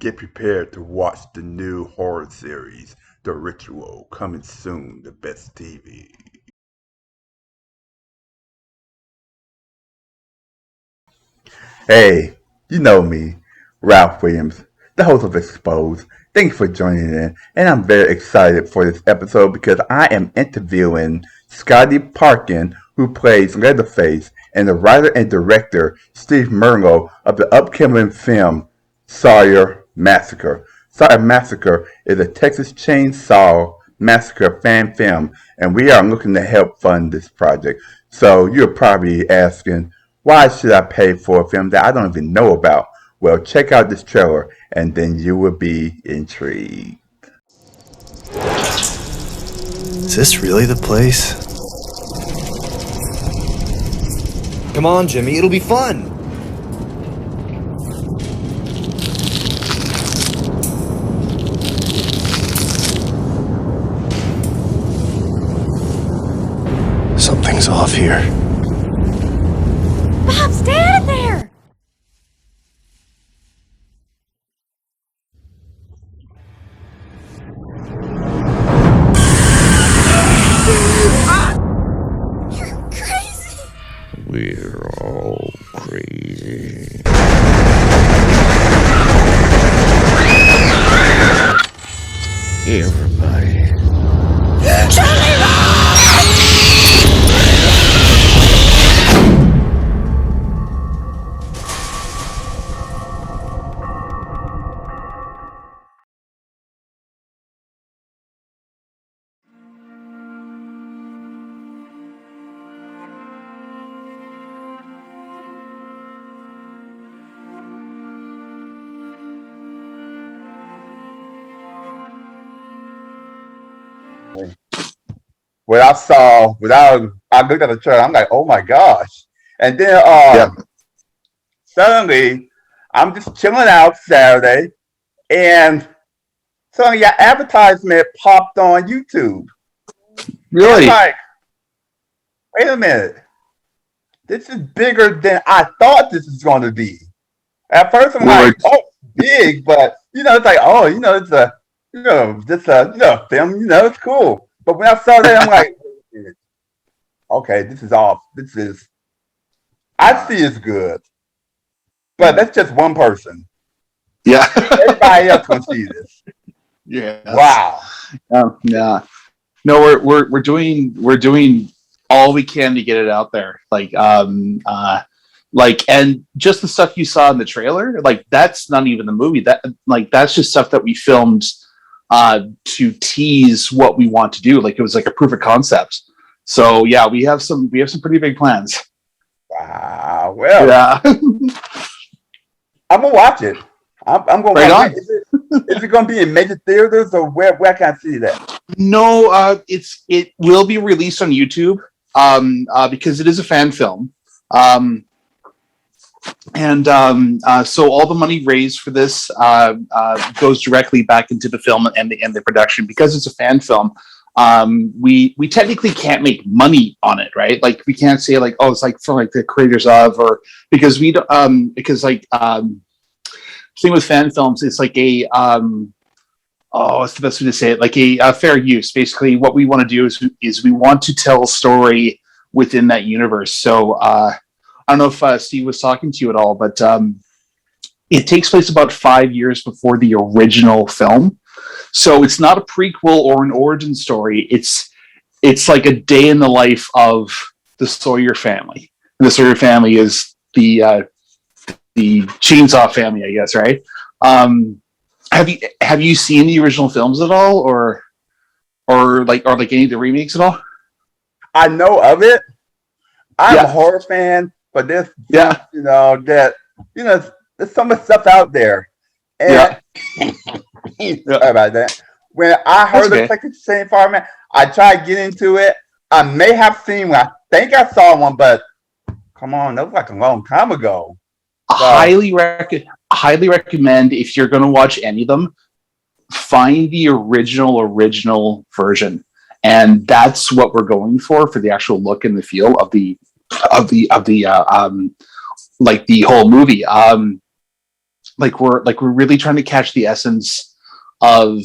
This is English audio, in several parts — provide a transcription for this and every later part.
Get prepared to watch the new horror series, The Ritual, coming soon to Best TV. Hey, you know me, Ralph Williams, the host of Exposed. Thanks for joining in, and I'm very excited for this episode because I am interviewing Scotty Parkin, who plays Leatherface, and the writer and director Steve Murnau of the upcoming film Sawyer Massacre. Sawyer Massacre is a Texas Chainsaw Massacre fan film, and we are looking to help fund this project. So you're probably asking, why should I pay for a film that I don't even know about? Well, check out this trailer, and then you will be intrigued. Is this really the place? Come on, Jimmy, it'll be fun. Something's off here. Bob, stay out of there! You're crazy! We're all crazy. Everybody. When I looked at the trailer, I'm like, oh my gosh. And then suddenly, I'm just chilling out Saturday, and suddenly an advertisement popped on YouTube. Really? I'm like, wait a minute. This is bigger than I thought this was going to be. At first, I'm like, oh, big, but it's like, oh, it's a, just a, film, it's cool. But when I saw that, I'm like, okay, this is off. I see it's good, but that's just one person. Yeah. Everybody else can see this. Yeah. Wow. Yeah. No, we're doing all we can to get it out there. And just the stuff you saw in the trailer, that's not even the movie. That's just stuff that we filmed to tease what we want to do. It was like a proof of concept. So yeah, we have some pretty big plans. Wow. Well, yeah. I'm gonna watch it. I'm gonna watch it. Is it gonna be in major theaters, or where can I see that? No, it will be released on YouTube because it is a fan film. So all the money raised for this goes directly back into the film and the production. Because it's a fan film, we technically can't make money on it, right? We can't say it's for the creators of, or because we don't thing with fan films, it's what's the best way to say it? A fair use. Basically, what we want to do is we want to tell a story within that universe. So I don't know if Steve was talking to you at all, but it takes place about 5 years before the original film. So it's not a prequel or an origin story. It's like a day in the life of the Sawyer family. And the Sawyer family is the Chainsaw family, I guess, right? Have you seen the original films at all, or any of the remakes at all? I know of it. I'm a horror fan, but there's there's so much stuff out there. And sorry about that. When I heard the Texas Chainsaw Man, I tried to get into it. I may have seen one. I think I saw one, but come on, that was a long time ago. Highly recommend, if you're going to watch any of them, find the original version, and that's what we're going for the actual look and the feel of the whole movie. we're really trying to catch the essence of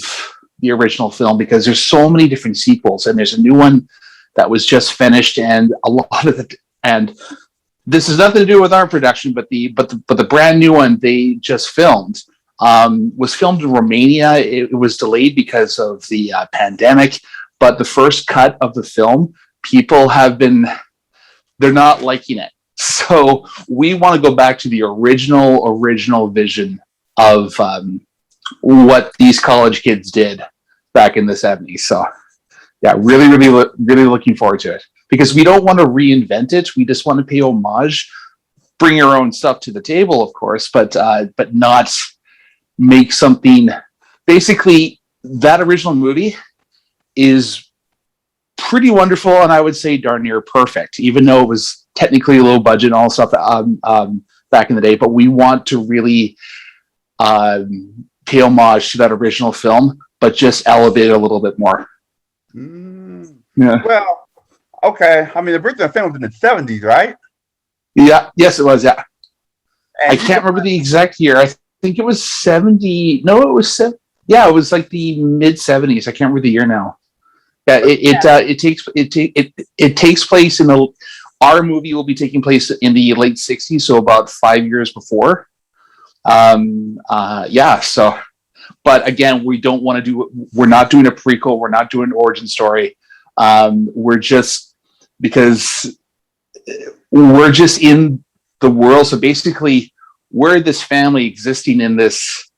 the original film, because there's so many different sequels, and there's a new one that was just finished, and a lot of it, and this has nothing to do with our production, but the brand new one they just filmed was filmed in Romania. It was delayed because of the pandemic, but the first cut of the film, they're not liking it. So we want to go back to the original vision of what these college kids did back in the 70s. So yeah, really looking forward to it, because we don't want to reinvent it. We just want to pay homage, bring your own stuff to the table, of course, but not make something. Basically, that original movie is pretty wonderful, and I would say darn near perfect, even though it was technically low budget and all stuff back in the day. But we want to really pay homage to that original film, but just elevate it a little bit more. Yeah. Well, okay. I mean, the original film was in the 70s, right? Yeah. Yes, it was. Yeah. And I can't remember the exact year. I think it was 70. No, it was yeah, it was like the mid 70s. I can't remember the year now. Yeah, it takes place in our movie will be taking place in the late 60s, so about 5 years before. Yeah. So, but again, we're not doing a prequel. We're not doing an origin story. We're just in the world. So basically, we're this family existing in this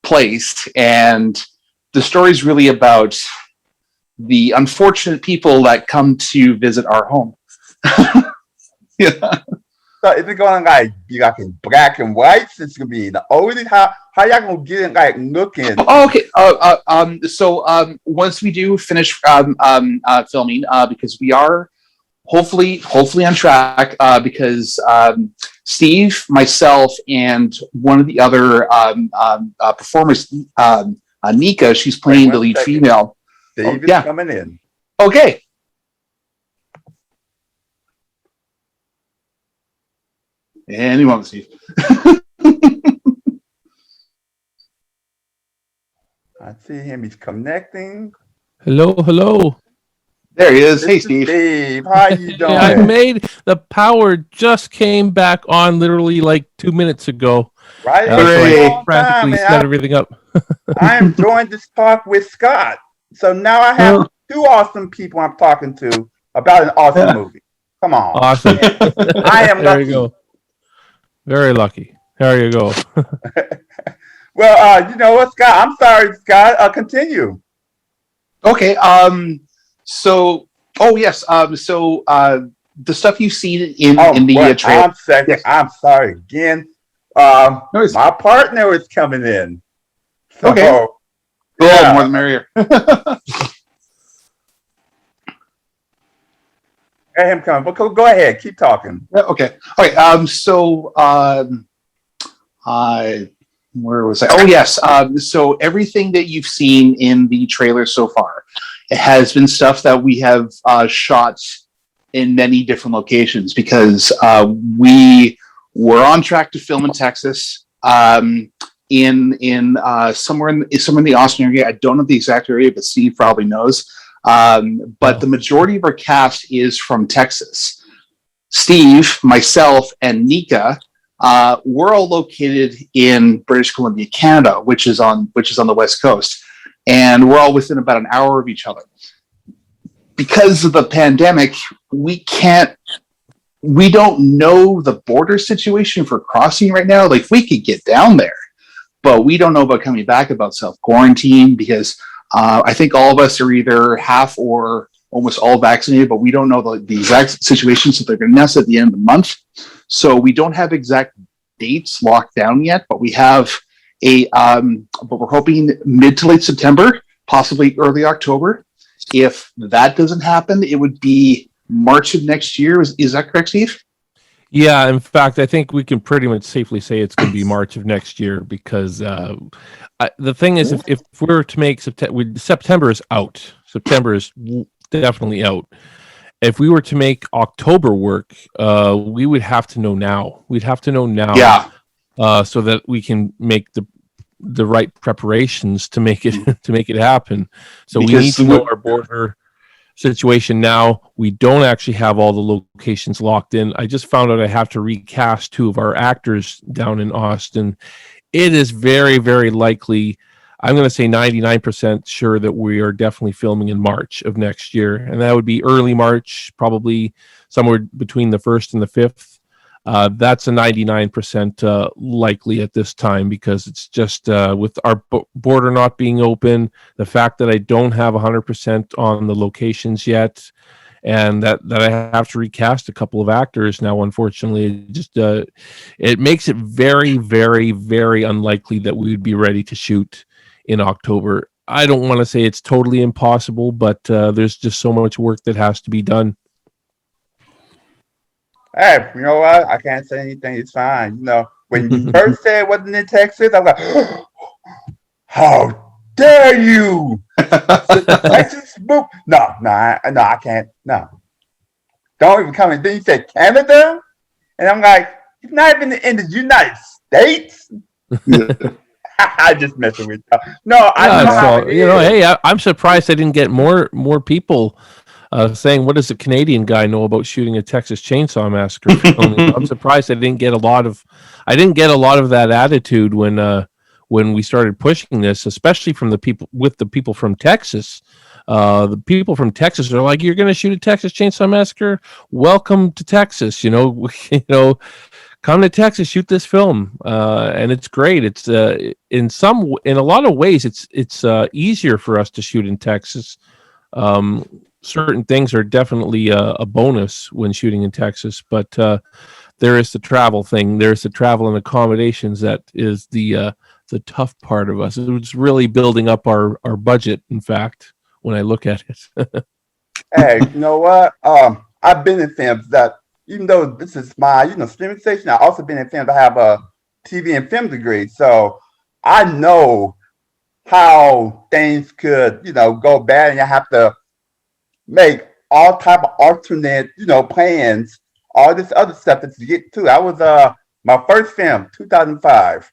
place, and the story is really about the unfortunate people that come to visit our home. Yeah. So is it going to be like in black and white? It's going to be in the oldies? How y'all going to get it like looking? Oh, okay. So once we do finish filming, because we are hopefully on track, because Steve, myself, and one of the other performers, Nika, she's playing the lead female. Steve is coming in. Okay. Anyone, Steve? I see him. He's connecting. Hello. There he is. Hey, This is Steve. Steve, how you doing? Yeah, I made the power just came back on literally like 2 minutes ago. Right? So Hooray. I frantically set everything up. I am doing this talk with Scott. So now I have two awesome people I'm talking to about an awesome movie. Come on. Awesome. I am There lucky. you go. Very lucky. There you go. Well, you know what, Scott? I'm sorry, Scott. Continue. Okay. So, yes. So, the stuff you've seen in the trailer. Yes. I'm sorry again. My partner is coming in. So, Okay. yeah. More the merrier. Let him come. But go ahead. Keep talking. Okay. All right. So, where was I? Oh, yes. So everything that you've seen in the trailer so far, it has been stuff that we have shot in many different locations, because we were on track to film in Texas, in somewhere in the Austin area. I don't know the exact area, but Steve probably knows. But the majority of our cast is from Texas. Steve, myself, and Nika, we're all located in British Columbia, Canada, which is on the West Coast, and we're all within about an hour of each other. Because of the pandemic, we don't know the border situation for crossing right now. Like, we could get down there, but we don't know about coming back, about self-quarantine, because I think all of us are either half or almost all vaccinated, but we don't know the exact situation. So they're going to announce at the end of the month. So we don't have exact dates locked down yet, but we have but we're hoping mid to late September, possibly early October. If that doesn't happen, it would be March of next year. Is that correct, Steve? Yeah, in fact, I think we can pretty much safely say it's going to be March of next year, because the thing is, if we were to make September is out. September is definitely out. If we were to make October work, we would have to know now. We'd have to know now. Yeah. so that we can make the right preparations to make it happen. So we need to know our border situation now. We don't actually have all the locations locked in. I just found out I have to recast 2 of our actors down in Austin. It is very, very likely. I'm going to say 99% sure that we are definitely filming in March of next year. And that would be early March, probably somewhere between the 1st and the 5th. That's a 99% likely at this time, because it's just with our border not being open, the fact that I don't have 100% on the locations yet, and that I have to recast a couple of actors now. Unfortunately, it makes it very, very, very unlikely that we would be ready to shoot in October. I don't want to say it's totally impossible, but there's just so much work that has to be done. Hey, you know what? I can't say anything. It's fine. You know, when you first said it wasn't in Texas, I was like, how dare you? Texas? Boop. No, I can't. No. Don't even come in. Then you said Canada? And I'm like, it's not even in the United States. I just messing with you. No, I know how it is. Hey, I'm surprised I didn't get more people saying, what does a Canadian guy know about shooting a Texas Chainsaw Massacre film? I'm surprised I didn't get a lot of that attitude when we started pushing this, especially from the people from Texas. The people from Texas are like, you're going to shoot a Texas Chainsaw Massacre? Welcome to Texas. Come to Texas, shoot this film, and it's great. It's in a lot of ways, it's easier for us to shoot in Texas. Certain things are definitely a bonus when shooting in Texas, but there is the travel thing. There's the travel and accommodations that is the tough part of us. It's really building up our budget. In fact, when I look at it. Hey, you know what? I've been in films that, even though this is my, streaming station, I've also been in films. I have a TV and film degree, so I know how things could, go bad, and you have to make all type of alternate, plans, all this other stuff that you get to. I was my first film, 2005.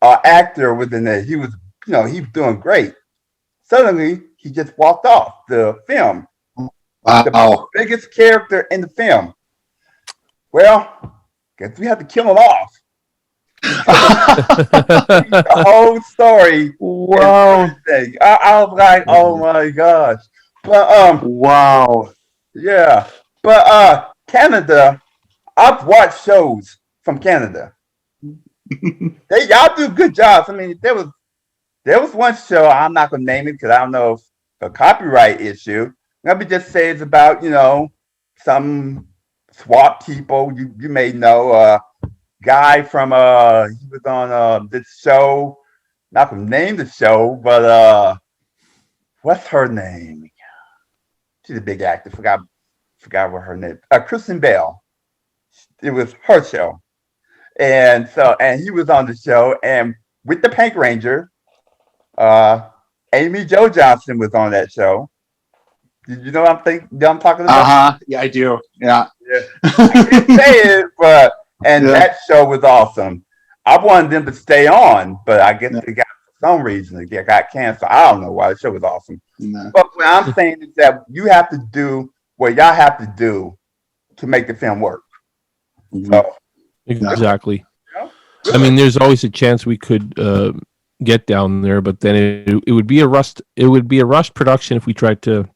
Actor was in there. He was, he was doing great. Suddenly, he just walked off the film. Wow. The biggest character in the film. Well, guess we have to kill him off. The whole story. Wow. I was like, oh my gosh. But wow. Yeah. But Canada, I've watched shows from Canada. Y'all do good jobs. I mean, there was one show, I'm not gonna name it because I don't know if a copyright issue. Let me just say it's about, some SWAT people. You may know guy from he was on this show. Not gonna name the show, but what's her name? She's a big actor. Forgot what her name. Kristen Bell. It was her show, and he was on the show, and with the Pink Ranger, Amy Jo Johnson was on that show. You know what I'm talking about? Yeah, I do. Yeah. I can't say it, but that show was awesome. I wanted them to stay on, but I guess they got, for some reason, they got canceled. I don't know why. The show was awesome. No. But what I'm saying is that you have to do what y'all have to do to make the film work. Mm-hmm. So, exactly. I mean, there's always a chance we could get down there, but then it would be a rushed production if we tried to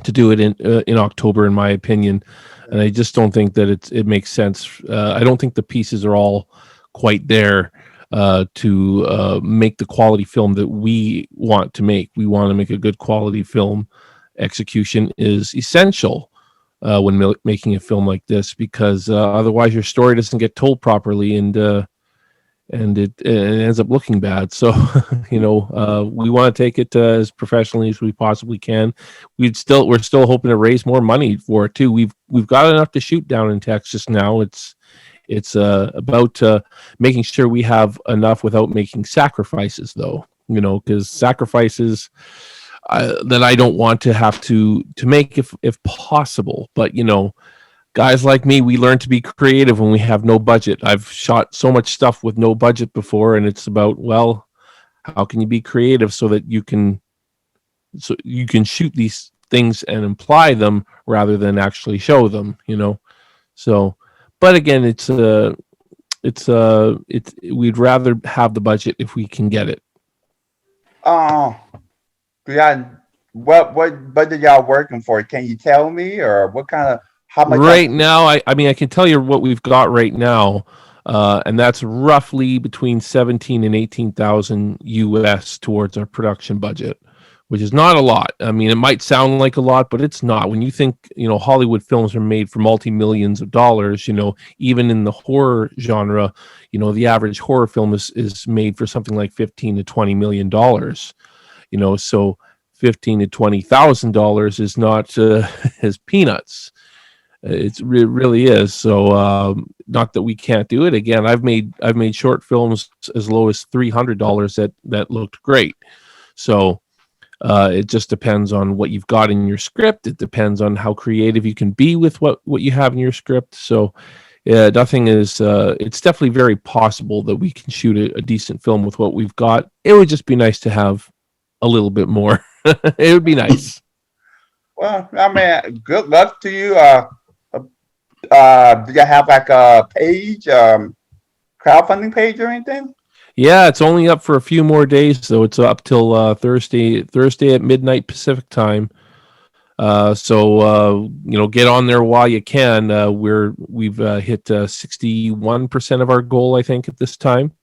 do it in October, in my opinion. And I just don't think that it makes sense. I don't think the pieces are all quite there to make the quality film that we want to make. We want to make a good quality film. Execution is essential when making a film like this, because otherwise your story doesn't get told properly, and it ends up looking bad. So, we want to take it as professionally as we possibly can. We're still hoping to raise more money for it too. We've got enough to shoot down in Texas now. It's about making sure we have enough without making sacrifices, though. Because sacrifices that I don't want to have to make if possible. But guys like me, we learn to be creative when we have no budget. I've shot so much stuff with no budget before, and it's about, well, how can you be creative so that you can shoot these things and imply them rather than actually show them, So, but again, we'd rather have the budget if we can get it. Yeah, what budget y'all working for? Can you tell me, or what kind of how much? Right now, I mean, I can tell you what we've got right now, and that's roughly between 17 and 18,000 US towards our production budget, which is not a lot. I mean, it might sound like a lot, but it's not. When you think, Hollywood films are made for multi-millions of dollars, even in the horror genre, the average horror film is made for something like 15 to 20 million dollars, so 15 to $20,000 is not as peanuts. It really is. So not that we can't do it. Again, I've made short films as low as $300 that looked great. So it just depends on what you've got in your script. It depends on how creative you can be with what you have in your script. So nothing is. It's definitely very possible that we can shoot a decent film with what we've got. It would just be nice to have a little bit more. It would be nice. Well, I mean, good luck to you. Do you have like a page, crowdfunding page or anything? Yeah, it's only up for a few more days, so it's up till Thursday at midnight Pacific time. So get on there while you can. We've hit 61% of our goal, I think, at this time.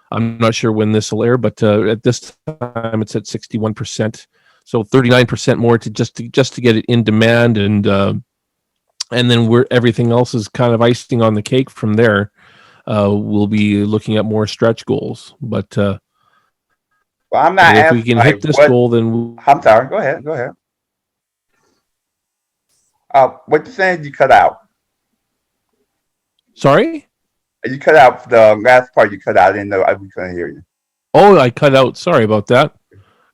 I'm not sure when this will air, but at this time it's at 61%. So 39% more to just to get it in demand, and then everything else is kind of icing on the cake from there. We'll be looking at more stretch goals, but well, I'm not if asking, we can like, hit this goal, then I'm sorry. Go ahead. What you saying? You cut out. Sorry? You cut out the last part. You cut out. I didn't know. We couldn't hear you. Oh, I cut out. Sorry about that.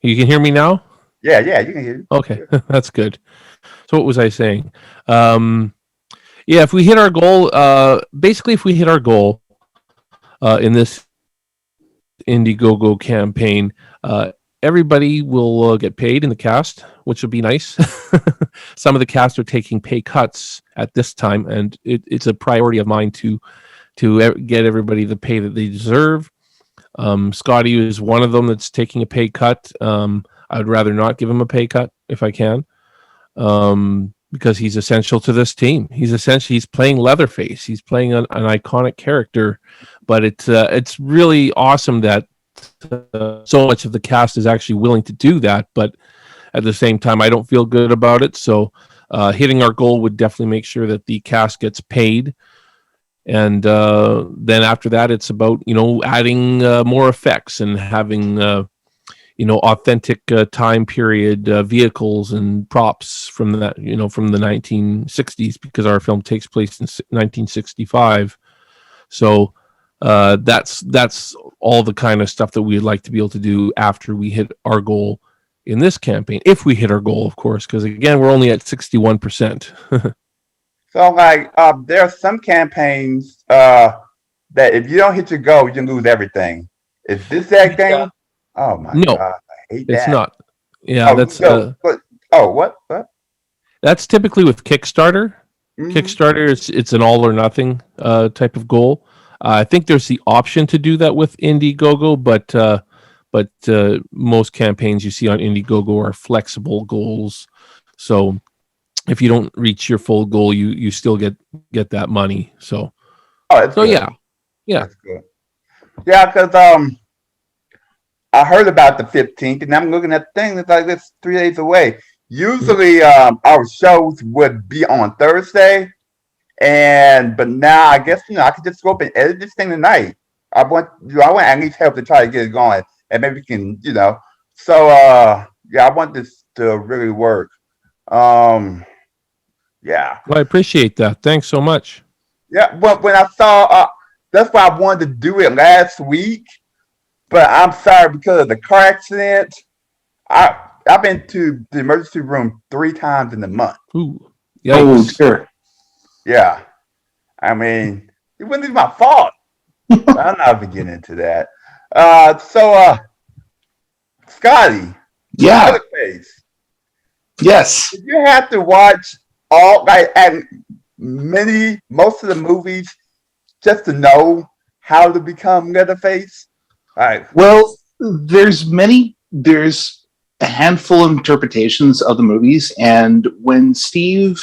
You can hear me now? Yeah, you can hear you. Okay, that's good. So what was I saying? If we hit our goal, basically, if we hit our goal in this Indiegogo campaign, everybody will get paid in the cast, which would be nice. Some of the cast are taking pay cuts at this time, and it's a priority of mine to get everybody the pay that they deserve. Scotty is one of them that's taking a pay cut. I would rather not give him a pay cut if I can, because he's essential to this team. He's playing Leatherface. He's playing an iconic character, but it's really awesome that so much of the cast is actually willing to do that. But at the same time, I don't feel good about it. So hitting our goal would definitely make sure that the cast gets paid. And then after that, it's about, adding more effects and having, authentic time period vehicles and props from that, from the 1960s, because our film takes place in 1965. So that's all the kind of stuff that we'd like to be able to do after we hit our goal in this campaign. If we hit our goal, of course, because again, we're only at 61%. So, like, there are some campaigns that if you don't hit your goal, you lose everything. Is this that game? Oh my No, god, I hate that. it's not. Yeah, that's what? that's typically with Kickstarter. Mhm. Kickstarter, it's an all or nothing type of goal. I think there's the option to do that with Indiegogo, but most campaigns you see on Indiegogo are flexible goals. So if you don't reach your full goal, you still get that money. So that's good. yeah. That's good. Yeah, because I heard about the 15th, and I'm looking at the thing. It's like it's 3 days away. Usually, our shows would be on Thursday, but now I guess I could just go up and edit this thing tonight. I want at least help to try to get it going, and maybe we can, So I want this to really work. Yeah. Well, I appreciate that. Thanks so much. Yeah. Well, when I saw, that's why I wanted to do it last week. But I'm sorry, because of the car accident, I've been to the emergency room 3 times in the month. Ooh. Oh, Yikes. sure. Yeah. I mean, it wasn't even my fault. But I'm not even getting into that. Scotty, Yeah. Leatherface, Yes. did you have to watch all like and most of the movies just to know how to become Leatherface? Like, Well, there's a handful of interpretations of the movies, and when Steve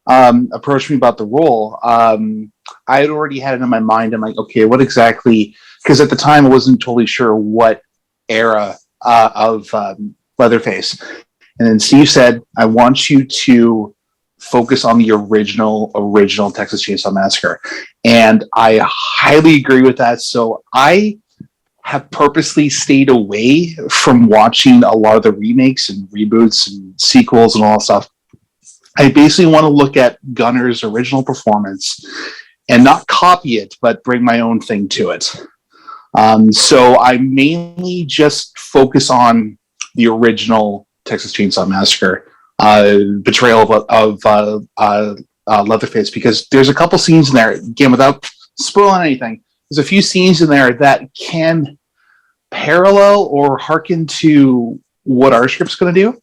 approached me about the role, I had already had it in my mind. I'm like, okay, what exactly? Because at the time, I wasn't totally sure what era of Leatherface. And then Steve said, "I want you to focus on the original Texas Chainsaw Massacre," and I highly agree with that. So I have purposely stayed away from watching a lot of the remakes and reboots and sequels and all that stuff. I basically want to look at Gunner's original performance and not copy it, but bring my own thing to it. So I mainly just focus on the original Texas Chainsaw Massacre betrayal of Leatherface, because there's a couple scenes in there, again, without spoiling anything, there's a few scenes in there that can parallel or hearken to what our script's going to do.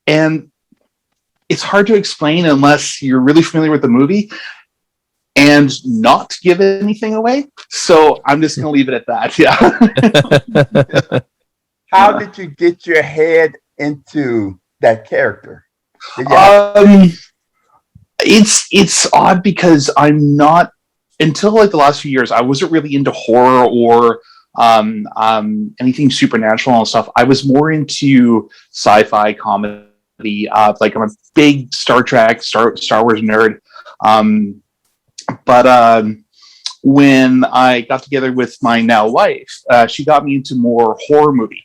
And it's hard to explain unless you're really familiar with the movie and not give anything away. So I'm just going to leave it at that. Yeah. how did you get your head into that character? It's odd because I'm not, until like the last few years, I wasn't really into horror or anything supernatural and stuff. I was more into sci-fi comedy. Like I'm a big Star Trek, Star Wars nerd. But when I got together with my now wife, she got me into more horror movie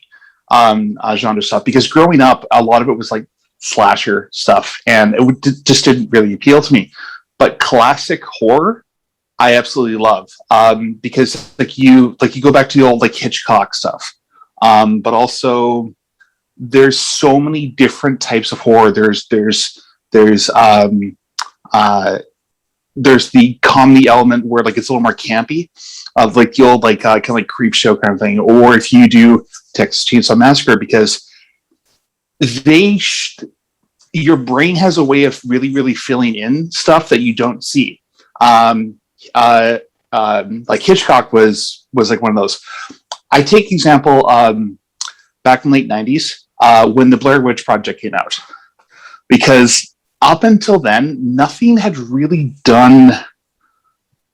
genre stuff, because growing up, a lot of it was like slasher stuff, and just didn't really appeal to me. But classic horror, I absolutely love, because like you go back to the old like Hitchcock stuff, but also there's so many different types of horror. There's the comedy element where like it's a little more campy, of like the old like kind of like creep show kind of thing, or if you do Texas Chainsaw Massacre, because your brain has a way of really filling in stuff that you don't see. Like Hitchcock was like one of those. I take example back in the late 90s when the Blair Witch Project came out, because up until then, nothing had really done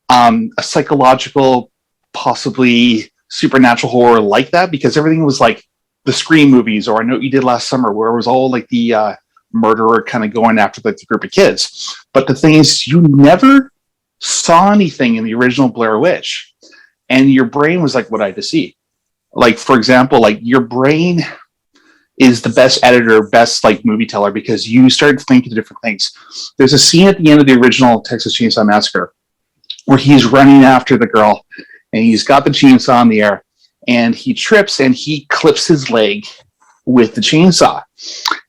a psychological, possibly supernatural horror like that, because everything was like the Scream movies, or I Know What You Did Last Summer, where it was all like the murderer kind of going after like the group of kids. But the thing is, you never saw anything in the original Blair Witch, and your brain was like, what I had to see. Like, for example, like your brain is the best editor, best like movie teller, because you start thinking of different things. There's a scene at the end of the original Texas Chainsaw Massacre where he's running after the girl, and he's got the chainsaw in the air, and he trips and he clips his leg with the chainsaw.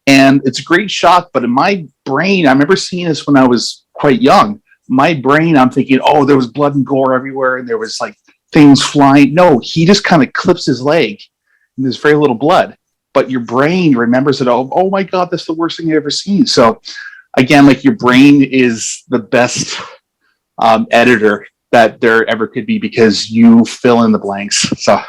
And it's a great shot, but in my brain, I remember seeing this when I was quite young. My brain, I'm thinking, oh, there was blood and gore everywhere, and there was like things flying. No, he just kind of clips his leg, and there's very little blood. But your brain remembers it. Oh my God, that's the worst thing you've ever seen. So again, like your brain is the best editor that there ever could be, because you fill in the blanks. So,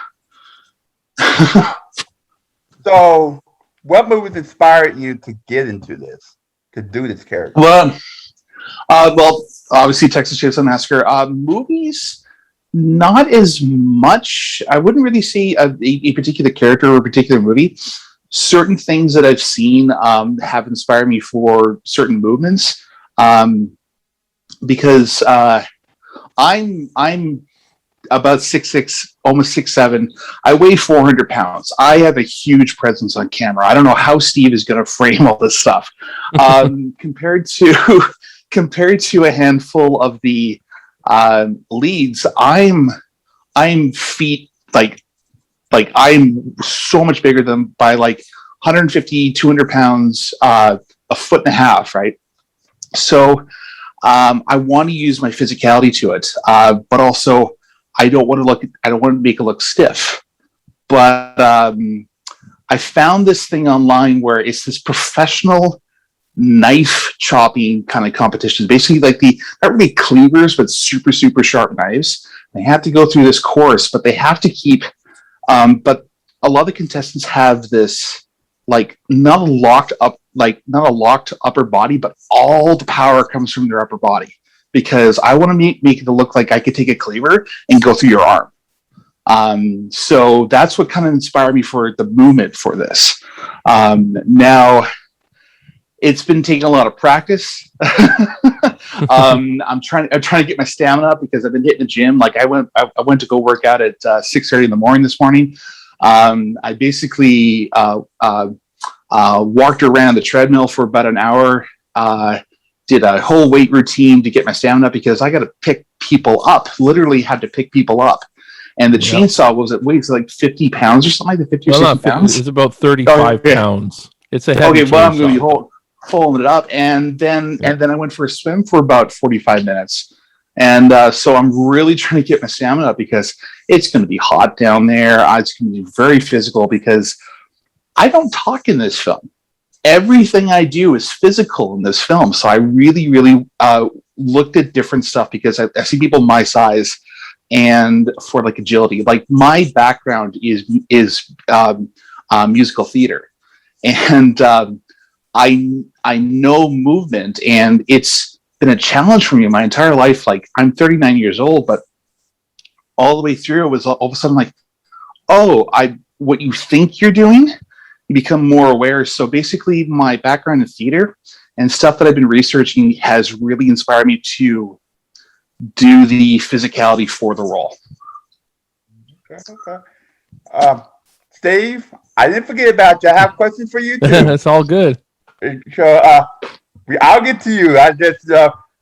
So, what movies inspired you to get into this, to do this character? well, obviously Texas Chainsaw Massacre. Movies, not as much. I wouldn't really say a particular character or a particular movie. Certain things that I've seen have inspired me for certain movements, because I'm about 6'6", almost 6'7". I weigh 400 pounds. I have a huge presence on camera. I don't know how Steve is going to frame all this stuff. Compared to a handful of the leads, I'm feet like I'm so much bigger than by like 150, 200 pounds, a foot and a half, right? So I want to use my physicality to it, but also I don't want to make it look stiff. But I found this thing online where it's this professional knife chopping kind of competition. Basically, like not really cleavers, but super super sharp knives. They have to go through this course, but they have to keep. But a lot of the contestants have this not a locked upper body, but all the power comes from their upper body. Because I want to make it look like I could take a cleaver and go through your arm. So that's what kind of inspired me for the movement for this. Now, it's been taking a lot of practice. I'm trying to get my stamina up because I've been hitting the gym. Like I went to go work out at 6:30 in the morning this morning. I basically walked around the treadmill for about an hour. Did a whole weight routine to get my stamina up because I got to pick people up. Literally had to pick people up. And the chainsaw weighs like 50 pounds or something like that, 50 or 60 pounds. It's about 35 pounds. It's a heavy chainsaw. I'm going to be holding it up. And then I went for a swim for about 45 minutes. And so I'm really trying to get my stamina up because it's going to be hot down there. It's going to be very physical because I don't talk in this film. Everything I do is physical in this film. So I really, really looked at different stuff because I see people my size and for like agility. Like my background is musical theater. And I know movement, and it's been a challenge for me my entire life. Like I'm 39 years old, but all the way through it was all of a sudden like, what you think you're doing, you become more aware. So basically my background in theater and stuff that I've been researching has really inspired me to do the physicality for the role. Okay. Steve, I didn't forget about you. I have questions for you too. That's all good. So I'll get to you. I just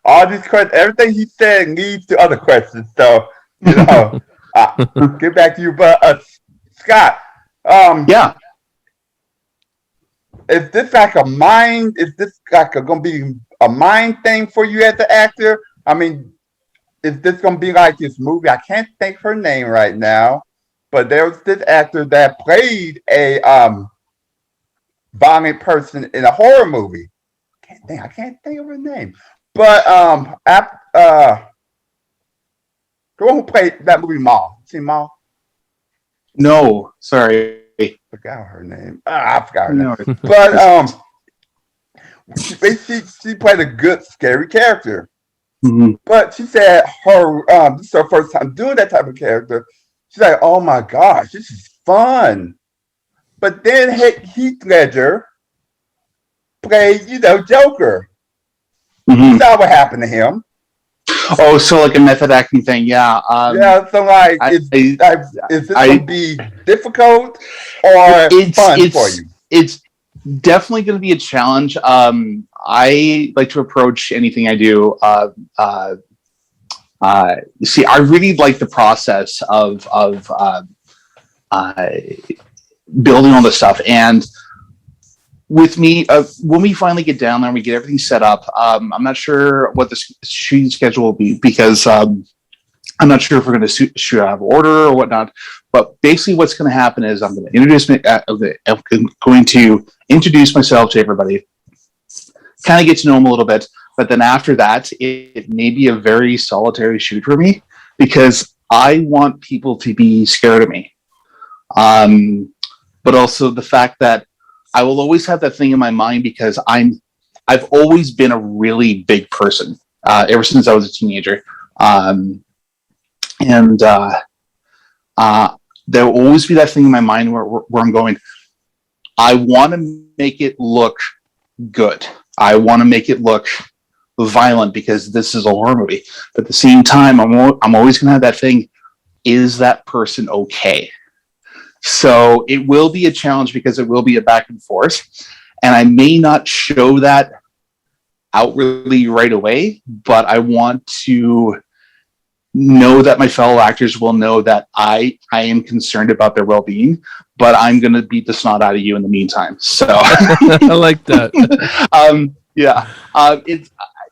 all these questions, everything he said leads to other questions. So get back to you. But Scott, yeah. Is this like a mind? Is this like going to be a mind thing for you as an actor? I mean, is this going to be like this movie? I can't think her name right now, but there was this actor that played a violent person in a horror movie. I can't think of her name. But the one who played that movie, Maul. See Maul? No, sorry. Forgot her name. I forgot her name. But she played a good, scary character. Mm-hmm. But she said this is her first time doing that type of character. She's like, oh my gosh, this is fun. But then Heath Ledger played, Joker. Mm-hmm. You saw what happened to him. Oh, so like a method acting thing, yeah. So like, is this going to be difficult or fun for you? It's definitely going to be a challenge. I like to approach anything I do. See, I really like the process of building all this stuff. And with me, when we finally get down there and we get everything set up, I'm not sure what the shooting schedule will be because I'm not sure if we're going to shoot out of order or whatnot. But basically, what's going to happen is I'm going to introduce myself to everybody, kind of get to know them a little bit. But then after that, it may be a very solitary shoot for me because I want people to be scared of me. But also the fact that I will always have that thing in my mind because I've always been a really big person ever since I was a teenager. And there will always be that thing in my mind where I'm going, I want to make it look good. I want to make it look violent because this is a horror movie. But at the same time, I'm always going to have that thing, is that person okay? So it will be a challenge because it will be a back and forth. And I may not show that outwardly right away, but I want to know that my fellow actors will know that I am concerned about their well-being, but I'm going to beat the snot out of you in the meantime. So I like that.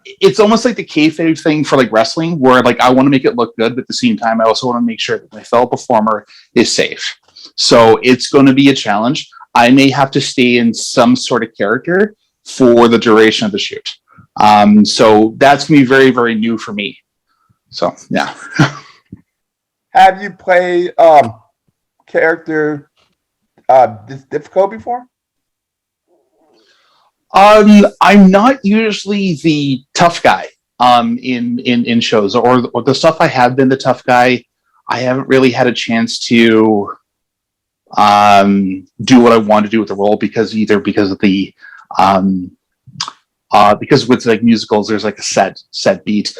it's almost like the kayfabe thing for like wrestling, where like I want to make it look good, but at the same time, I also want to make sure that my fellow performer is safe. So it's going to be a challenge. I may have to stay in some sort of character for the duration of the shoot. So that's going to be very, very new for me. So, yeah. Have you played character this difficult before? I'm not usually the tough guy in shows, or the stuff I have been the tough guy. I haven't really had a chance to do what I want to do with the role because of the because with like musicals, there's like a set beat.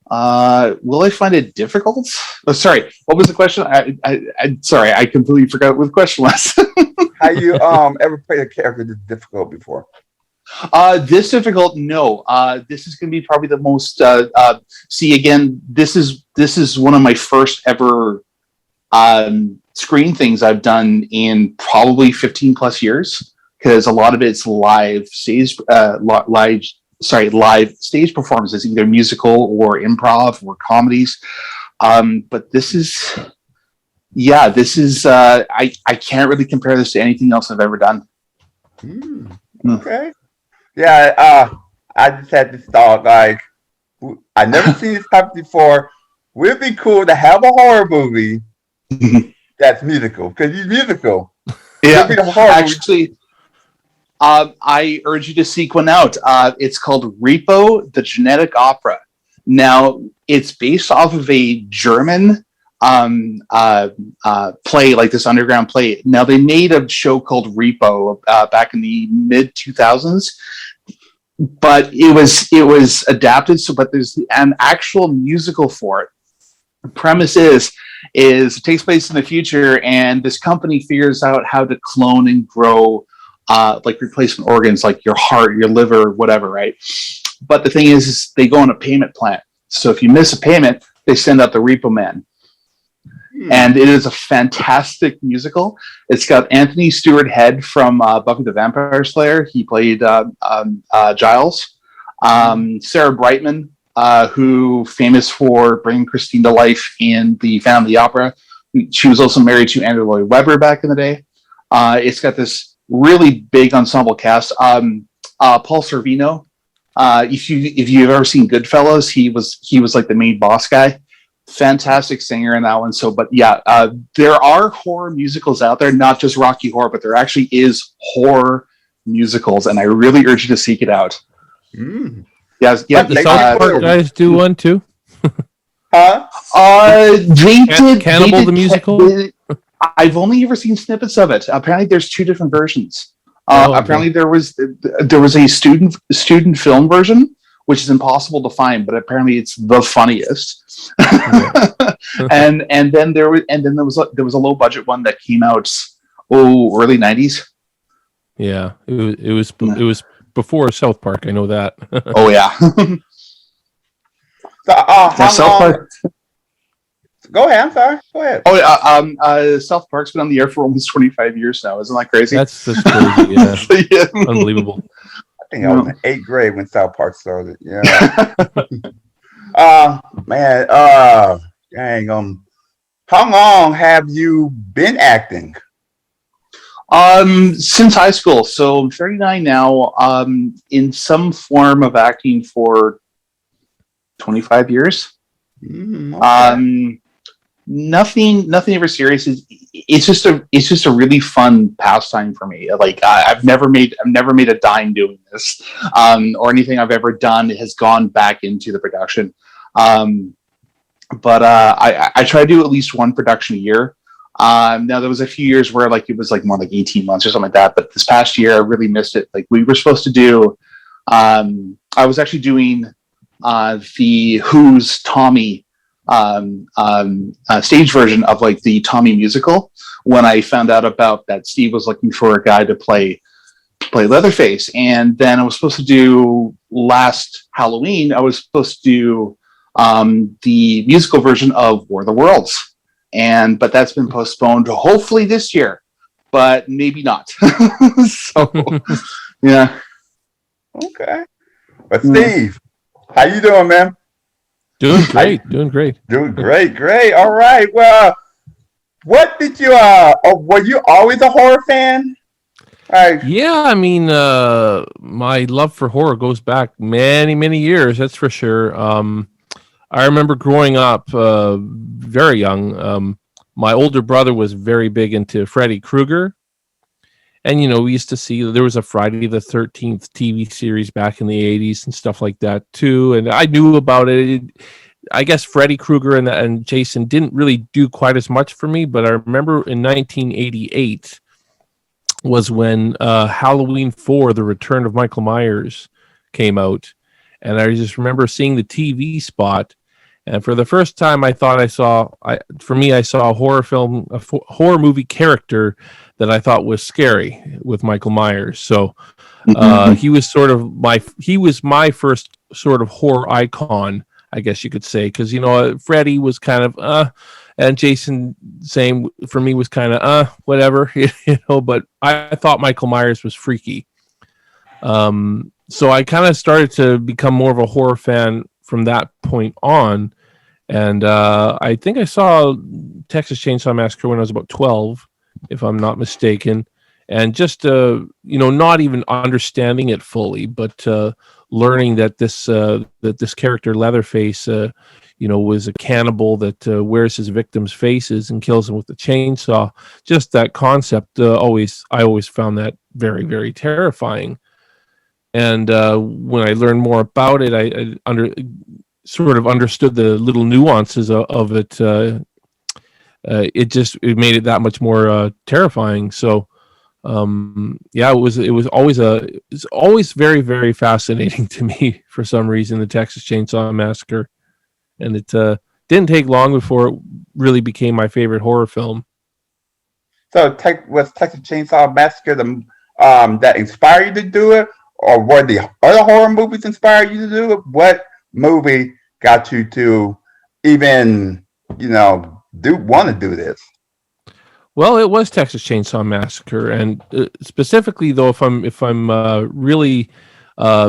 Will I find it difficult? Oh, sorry. What was the question? I sorry, I completely forgot what the question was. Have you ever played a character this difficult before? This difficult? No. This is going to be probably the most. See, again, this is one of my first ever screen things I've done in probably 15 plus years, because a lot of it's live stage performances, either musical or improv or comedies. But this is I can't really compare this to anything else I've ever done. Okay. Yeah, I just had this thought, like, I never seen this happen before. Would it be cool to have a horror movie that's musical? Because he's musical. Yeah, actually, I urge you to seek one out. It's called Repo, the Genetic Opera. Now, it's based off of a German play, like this underground play. Now, they made a show called Repo back in the mid 2000s, but it was adapted. So, but there's an actual musical for it. The premise is it takes place in the future, and this company figures out how to clone and grow like replacement organs, like your heart, your liver, whatever, right? But the thing is they go on a payment plan. So if you miss a payment, they send out the Repo Man. And it is a fantastic musical. It's got Anthony Stewart Head from Buffy the Vampire Slayer. He played Giles. Sarah Brightman, who famous for bringing Christine to life in the Family Opera. She was also married to Andrew Lloyd Webber back in the day. It's got this really big ensemble cast. Paul Sorvino. If you've ever seen Goodfellas, he was like the main boss guy. Fantastic singer in that one. So, but yeah, there are horror musicals out there, not just Rocky Horror, but there actually is horror musicals, and I really urge you to seek it out. Yes, yeah. The South Park guys do one too. Huh? They did Cannibal the musical. I've only ever seen snippets of it. Apparently, there's two different versions. Okay. Apparently, there was a student film version, which is impossible to find, but apparently it's the funniest. and then there was a low budget one that came out early 90s. Yeah, it was before South Park. I know that. Oh yeah. So, South Park. Go ahead. I'm sorry. Go ahead. Oh yeah. South Park's been on the air for almost 25 years now. Isn't that crazy? That's just crazy. Yeah. Yeah. Unbelievable. I think I was in 8th grade when South Park started. Yeah. Man. Dang. How long have you been acting? Since high school. So I'm 39 now. In some form of acting for 25 years. Okay. Nothing ever serious. It's just a really fun pastime for me. Like I've never made a dime doing this, or anything I've ever done has gone back into the production. But I try to do at least one production a year. Now there was a few years where like it was like more like 18 months or something like that. But this past year I really missed it. Like we were supposed to do. I was actually doing the Who's Tommy stage version of like the Tommy musical when I found out about that Steve was looking for a guy to play Leatherface. And then I was supposed to do last Halloween, I was supposed to do the musical version of War of the Worlds. But that's been postponed to hopefully this year, but maybe not. So yeah. Okay. But Steve, how you doing, man? Doing great, doing great. Doing great, great. All right. Well, what did you? Were you always a horror fan? Yeah, I mean, my love for horror goes back many, many years. That's for sure. I remember growing up very young. My older brother was very big into Freddy Krueger, and we used to see there was a Friday the 13th TV series back in the 80s and stuff like that too. And I knew about it. I guess Freddy Krueger and Jason didn't really do quite as much for me, but I remember in 1988 was when Halloween 4, The Return of Michael Myers, came out. And I just remember seeing the TV spot. And for the first time, I thought I saw a horror film, horror movie character that I thought was scary with Michael Myers. So he was my first sort of horror icon, I guess you could say, because Freddy was kind of and Jason, same for me, was kind of whatever, But I thought Michael Myers was freaky. So I kind of started to become more of a horror fan from that point on. And I think I saw Texas Chainsaw Massacre when I was about 12, if I'm not mistaken. And just, not even understanding it fully, but learning that this character Leatherface, was a cannibal that wears his victims' faces and kills them with a chainsaw. Just that concept, I always found that very, very terrifying. And when I learned more about it, I understood the little nuances of it. It made it that much more terrifying. So, it's always very, very fascinating to me for some reason, the Texas Chainsaw Massacre, and it didn't take long before it really became my favorite horror film. So, was Texas Chainsaw Massacre the that inspired you to do it, or were the other horror movies inspire you to do it? What movie got you to even want to do this? Well, it was Texas Chainsaw Massacre, and specifically, though, if I'm really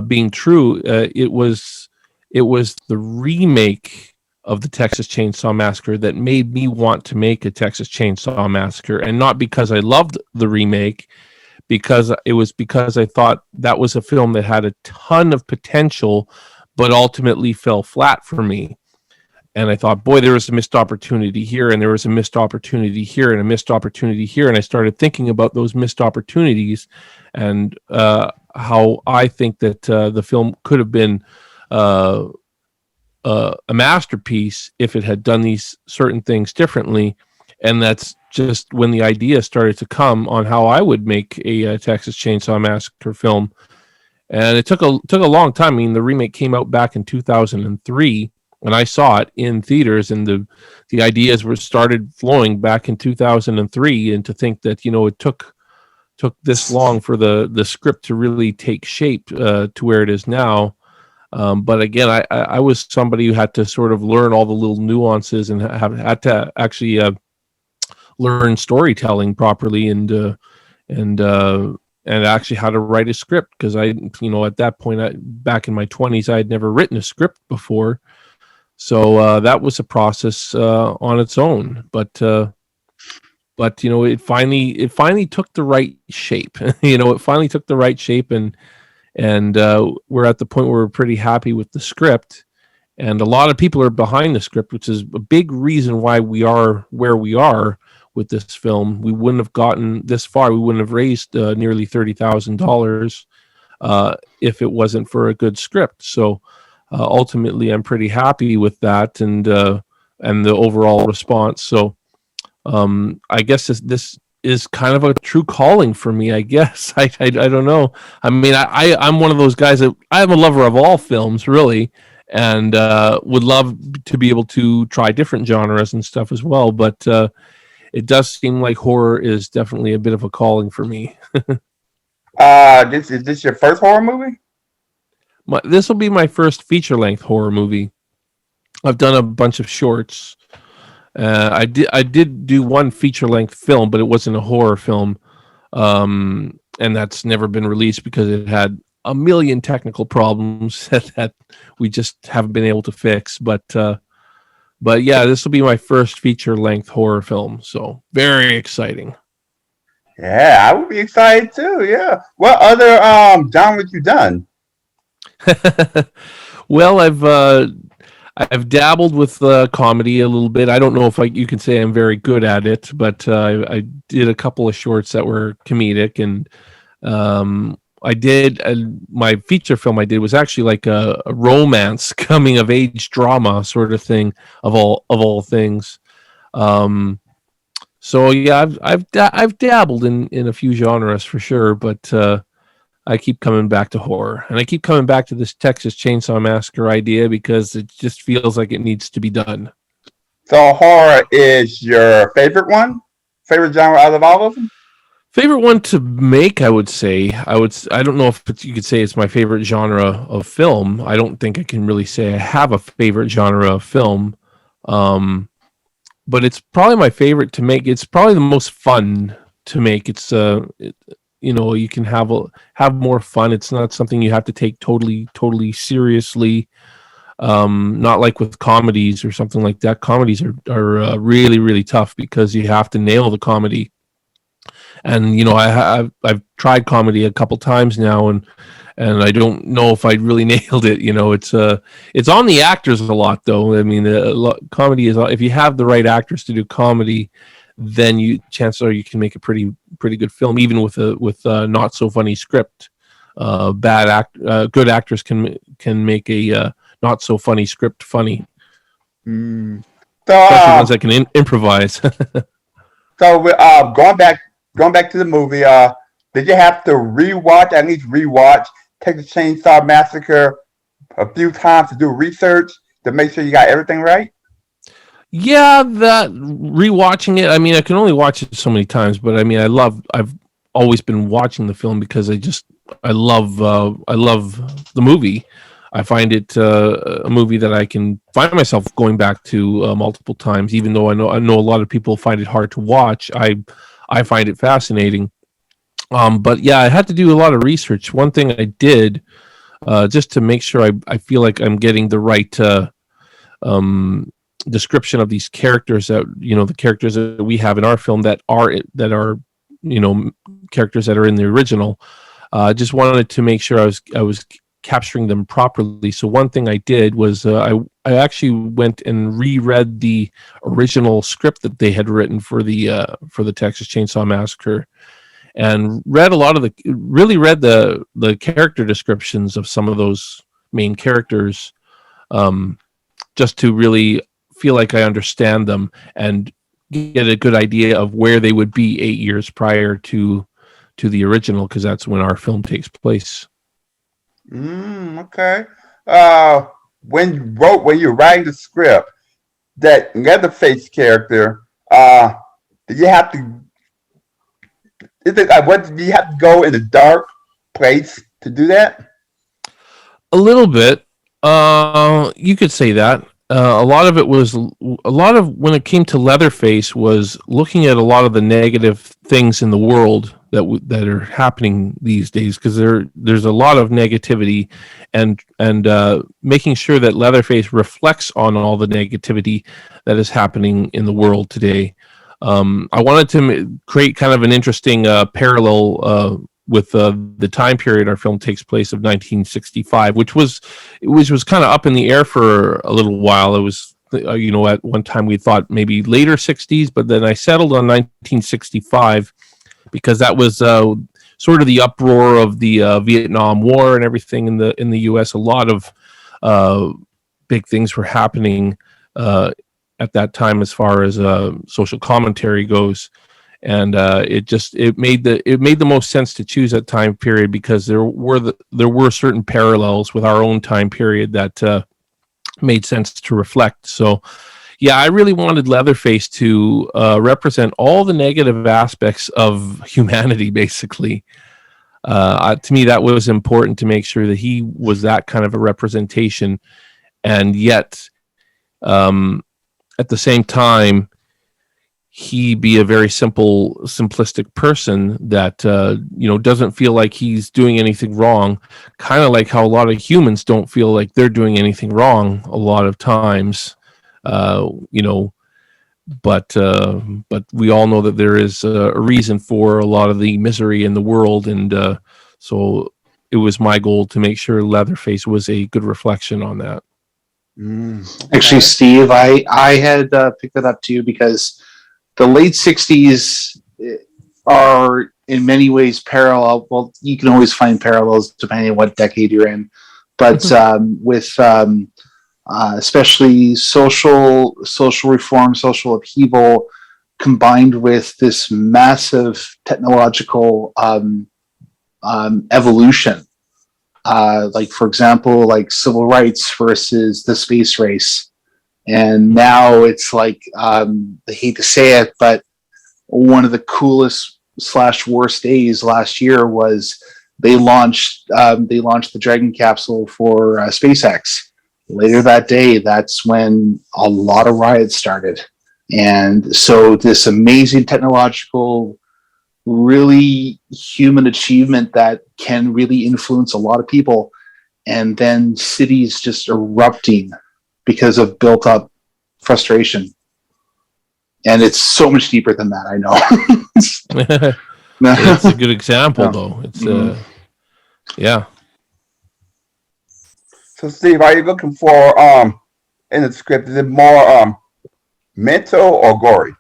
being true, it was the remake of the Texas Chainsaw Massacre that made me want to make a Texas Chainsaw Massacre, and not because I loved the remake, because I thought that was a film that had a ton of potential, but ultimately fell flat for me. And I thought, boy, there was a missed opportunity here, and there was a missed opportunity here, and a missed opportunity here. And I started thinking about those missed opportunities and how I think that the film could have been a masterpiece if it had done these certain things differently. And that's just when the idea started to come on how I would make a Texas Chainsaw Massacre film. And it took a long time. I mean, the remake came out back in 2003. And I saw it in theaters, and the ideas were started flowing back in 2003. And to think that it took this long for the script to really take shape to where it is now. But again, I was somebody who had to sort of learn all the little nuances and had to actually learn storytelling properly and actually how to write a script, because I at that point, back in my 20s, I had never written a script before. So that was a process on its own, but it finally took the right shape. It finally took the right shape, and we're at the point where we're pretty happy with the script, and a lot of people are behind the script, which is a big reason why we are where we are with this film. We wouldn't have gotten this far. We wouldn't have raised nearly $30,000 if it wasn't for a good script. So. Ultimately, I'm pretty happy with that and the overall response. So I guess this is kind of a true calling for me, I guess. I don't know. I mean, I'm one of those guys that I'm a lover of all films, really, and would love to be able to try different genres and stuff as well. But it does seem like horror is definitely a bit of a calling for me. Is this your first horror movie? This will be my first feature-length horror movie. I've done a bunch of shorts. I did do one feature-length film, but it wasn't a horror film, and that's never been released because it had a million technical problems that we just haven't been able to fix. But yeah, this will be my first feature length horror film, so very exciting. Yeah, I would be excited too. Yeah. What other genres you done? Well, I've dabbled with comedy a little bit. I don't know if you can say I'm very good at it, but I did a couple of shorts that were comedic, and I did my feature film I did was actually like a romance coming of age drama sort of thing of all things. So yeah, I've dabbled in a few genres for sure, but I keep coming back to horror, and I keep coming back to this Texas Chainsaw Massacre idea because it just feels like it needs to be done. So horror is your favorite one? Favorite genre out of all of them? Favorite one to make, I would say. I don't know if you could say it's my favorite genre of film. I don't think I can really say I have a favorite genre of film. But it's probably my favorite to make. It's probably the most fun to make. You can have more fun. It's not something you have to take totally seriously. Not like with comedies or something like that. Comedies are really tough because you have to nail the comedy. And I've tried comedy a couple times now, and I don't know if I really nailed it. It's on the actors a lot, though. I mean, comedy is, if you have the right actors to do comedy, then chances are you can make a pretty good film, even with a not so funny script. Good actors can make a not so funny script funny, So, especially ones that can improvise. going back to the movie, did you have to at least rewatch Texas Chainsaw Massacre a few times to do research to make sure you got everything right? Yeah, that rewatching it. I mean, I can only watch it so many times, but I mean, I've always been watching the film because I love the movie. I find it a movie that I can find myself going back to multiple times, even though I know a lot of people find it hard to watch. I find it fascinating. But yeah, I had to do a lot of research. One thing I did, just to make sure I feel like I'm getting the right description of these characters, that the characters that we have in our film that are characters that are in the original. Just wanted to make sure I was capturing them properly. So one thing I did was I actually went and reread the original script that they had written for the Texas Chainsaw Massacre, and read the character descriptions of some of those main characters, just to really feel like I understand them and get a good idea of where they would be 8 years prior to the original, because that's when our film takes place. Okay. When you were writing the script, that Leatherface character, did you have to? Is it what? Did you have to go in a dark place to do that? A little bit. You could say that. A lot of when it came to Leatherface was looking at a lot of the negative things in the world that are happening these days, because there's a lot of negativity, and making sure that Leatherface reflects on all the negativity that is happening in the world today. I wanted to create kind of an interesting parallel with the time period our film takes place of 1965, which was kind of up in the air for a little while. It was, at one time we thought maybe later 60s, but then I settled on 1965 because that was sort of the uproar of the Vietnam War and everything in the U.S. A lot of big things were happening at that time as far as social commentary goes. And it made the most sense to choose that time period, because there were certain parallels with our own time period that made sense to reflect. So yeah, I really wanted Leatherface to represent all the negative aspects of humanity, basically. To me, that was important, to make sure that he was that kind of a representation, and yet at the same time, he be a very simplistic person that doesn't feel like he's doing anything wrong, kind of like how a lot of humans don't feel like they're doing anything wrong a lot of times. But we all know that there is a reason for a lot of the misery in the world, and so it was my goal to make sure Leatherface was a good reflection on that. Actually, Steve, I had picked that up too, because the late 60s are in many ways parallel. Well, you can always find parallels depending on what decade you're in, but with especially social reform, social upheaval, combined with this massive technological evolution. Like, for example, like civil rights versus the space race. And now it's like, I hate to say it, but one of the coolest / worst days last year was they launched the Dragon capsule for SpaceX. Later that day, that's when a lot of riots started. And so this amazing technological, really human achievement that can really influence a lot of people, and then cities just erupting because of built up frustration. And it's so much deeper than that, I know. It's a good example, though. It's yeah. So, Steve, are you looking for in the script? Is it more mental or gory,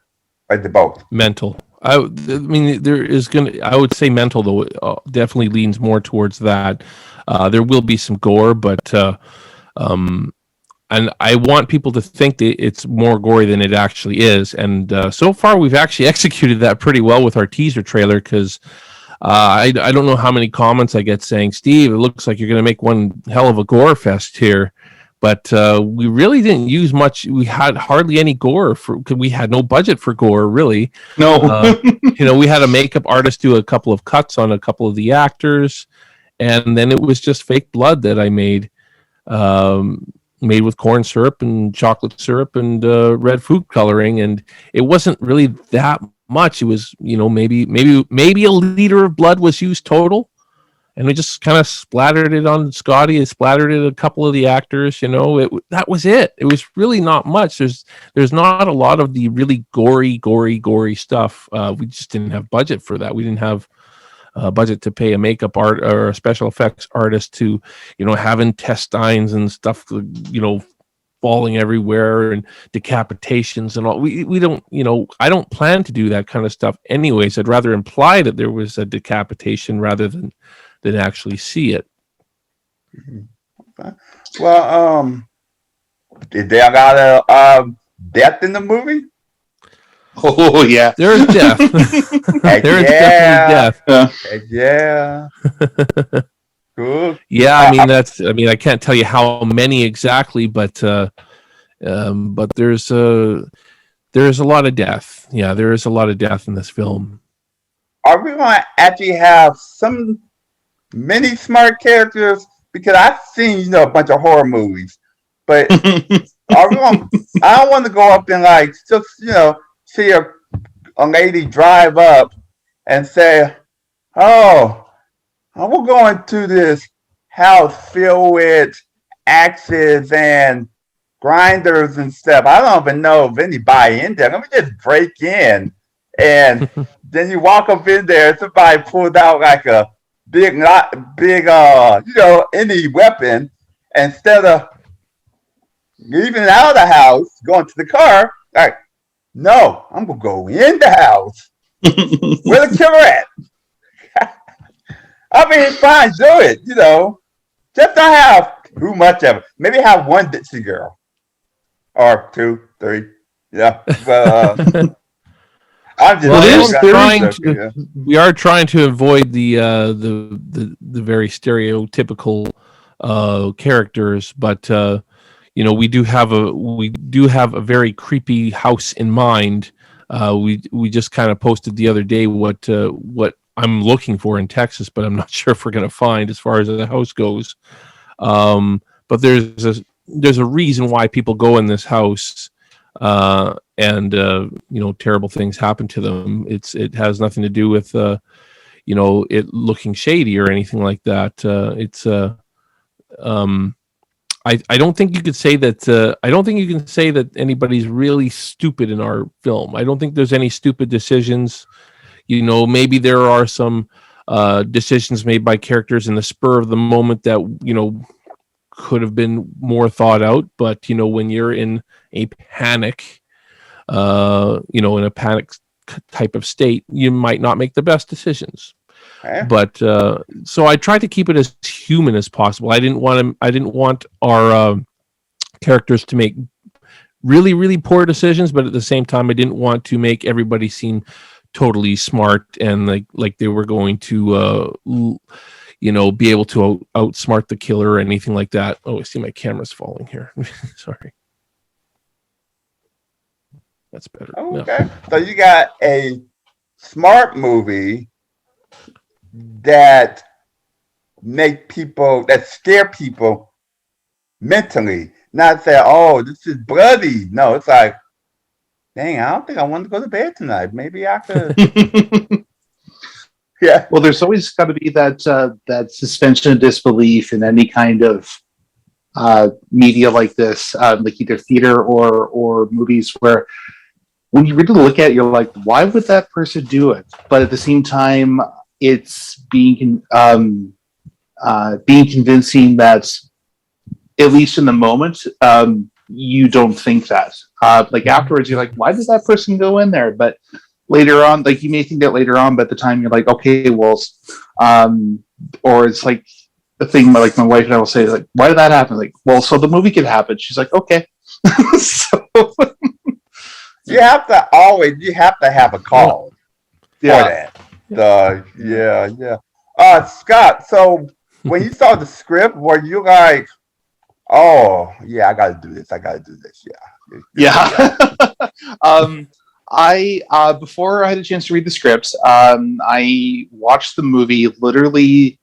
or the both? Mental. I mean, there is I would say mental, though. It definitely leans more towards that. There will be some gore, but and I want people to think that it's more gory than it actually is. And so far, we've actually executed that pretty well with our teaser trailer, because I don't know how many comments I get saying, Steve, it looks like you're going to make one hell of a gore fest here. But we really didn't use much. We had hardly any gore because we had no budget for gore, really. No. We had a makeup artist do a couple of cuts on a couple of the actors, and then it was just fake blood that I made with corn syrup and chocolate syrup and red food coloring, and it wasn't really that much. It was, maybe a liter of blood was used total. And we just kind of splattered it on Scotty. It splattered it a couple of the actors. That was it. It was really not much. There's not a lot of the really gory stuff. We just didn't have budget for that. We didn't have budget to pay a makeup art or a special effects artist to, have intestines and stuff, falling everywhere and decapitations and all. We don't, I don't plan to do that kind of stuff anyways. I'd rather imply that there was a decapitation rather than actually see it. Okay. Well, did they got a death in the movie? Oh yeah, there's death. There's definitely death. Yeah. Cool. Yeah, I mean, I can't tell you how many exactly, but there's a lot of death. Yeah, there is a lot of death in this film. Are we going to actually have many smart characters? Because I've seen, a bunch of horror movies, but are we going? I don't want to go up and just see a lady drive up and say, "Oh, we're going to this house filled with axes and grinders and stuff. I don't even know if anybody in there. Let me just break in." And then you walk up in there, somebody pulled out like a big, any weapon. Instead of leaving out of the house, going to the car, no, I'm going to go in the house. Where the killer at? I mean, fine, do it, Just not have too much of it. Maybe have one Dixie girl. Or 2, 3. Yeah. But, I'm just we are trying to avoid the very stereotypical characters, but we do have a very creepy house in mind. We just kind of posted the other day what I'm looking for in Texas, but I'm not sure if we're going to find as far as the house goes. But there's a reason why people go in this house. and terrible things happen to them. It has nothing to do with it looking shady or anything like that. I don't think you could say that. I don't think you can say that anybody's really stupid in our film. I don't think there's any stupid decisions. Maybe there are some decisions made by characters in the spur of the moment that could have been more thought out. But when you're in a panic, in a panic type of state, you might not make the best decisions. But so I tried to keep it as human as possible. I didn't want our characters to make really, really poor decisions, but at the same time, I didn't want to make everybody seem totally smart and like they were going to be able to outsmart the killer or anything like that. Oh, I see my camera's falling here. Sorry. That's better. Okay. No. So you got a smart movie that scare people mentally, not say, oh, this is bloody. No, it's like, dang, I don't think I want to go to bed tonight. Maybe I could. Yeah. Well, there's always got to be that suspension of disbelief in any kind of media like this, like either theater or movies, where when you really look at it, you're like, why would that person do it? But at the same time, it's being convincing that, at least in the moment, you don't think that. Like afterwards, you're like, why did that person go in there? But later on, like you may think that later on, but at the time you're like, okay, well, or it's like a thing like my wife and I will say, like, why did that happen? Like, well, so the movie could happen. She's like, okay. So you have to have a call for that. Yeah. Scott, so when you saw the script, were you like, oh yeah, I gotta do this. Yeah. I before I had a chance to read the scripts, I watched the movie literally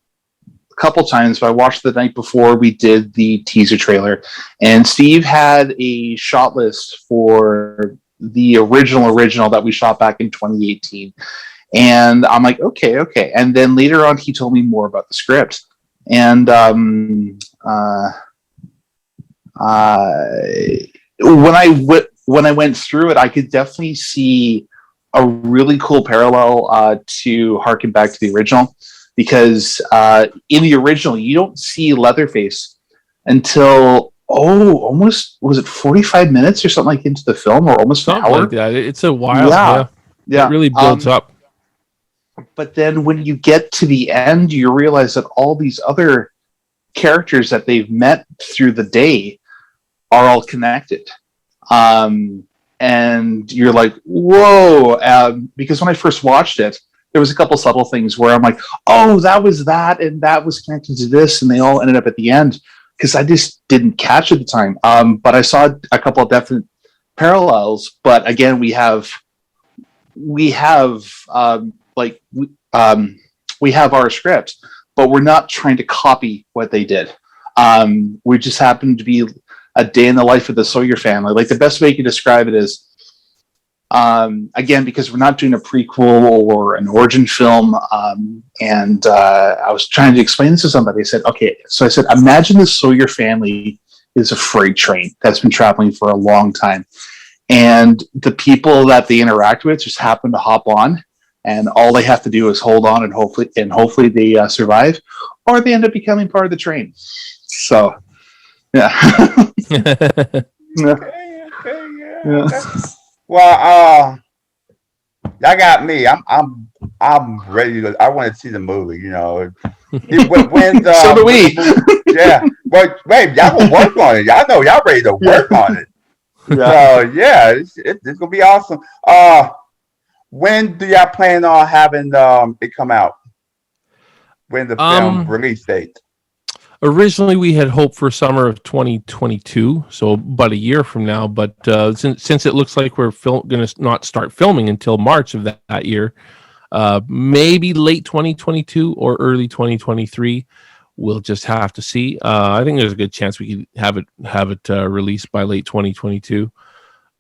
a couple times, but I watched the night before we did the teaser trailer, and Steve had a shot list for the original that we shot back in 2018. And I'm like, okay. And then later on, he told me more about the script. And when I went through it, I could definitely see a really cool parallel to harken back to the original, because in the original, you don't see Leatherface until almost, was it 45 minutes or something like into the film, or almost an hour? Like that. It's a while. Yeah. It really builds up. But then when you get to the end, you realize that all these other characters that they've met through the day are all connected. And you're like, whoa. Because when I first watched it, there was a couple subtle things where I'm like, oh, that was that, and that was connected to this, and they all ended up at the end, because I just didn't catch it at the time. But I saw a couple of definite parallels. But again, we have our script, but we're not trying to copy what they did. We just happen to be a day in the life of the Sawyer family. Like, the best way you can describe it is, again, because we're not doing a prequel or an origin film. And I was trying to explain this to somebody. I said, okay, so I said, imagine the Sawyer family is a freight train that's been traveling for a long time. And the people that they interact with just happen to hop on, and all they have to do is hold on, and hopefully they survive, or they end up becoming part of the train. So, yeah. Yeah. Well, y'all got me. I'm ready to. I want to see the movie. When so do we. Yeah, but wait, y'all gonna work on it. Y'all know y'all ready to work on it. So yeah, it's gonna be awesome. When do y'all plan on having it come out? When the film release date? Originally, we had hoped for summer of 2022, so about a year from now. But since it looks like we're going to not start filming until March of that year, maybe late 2022 or early 2023. We'll just have to see. I think there's a good chance we could have it released by late 2022.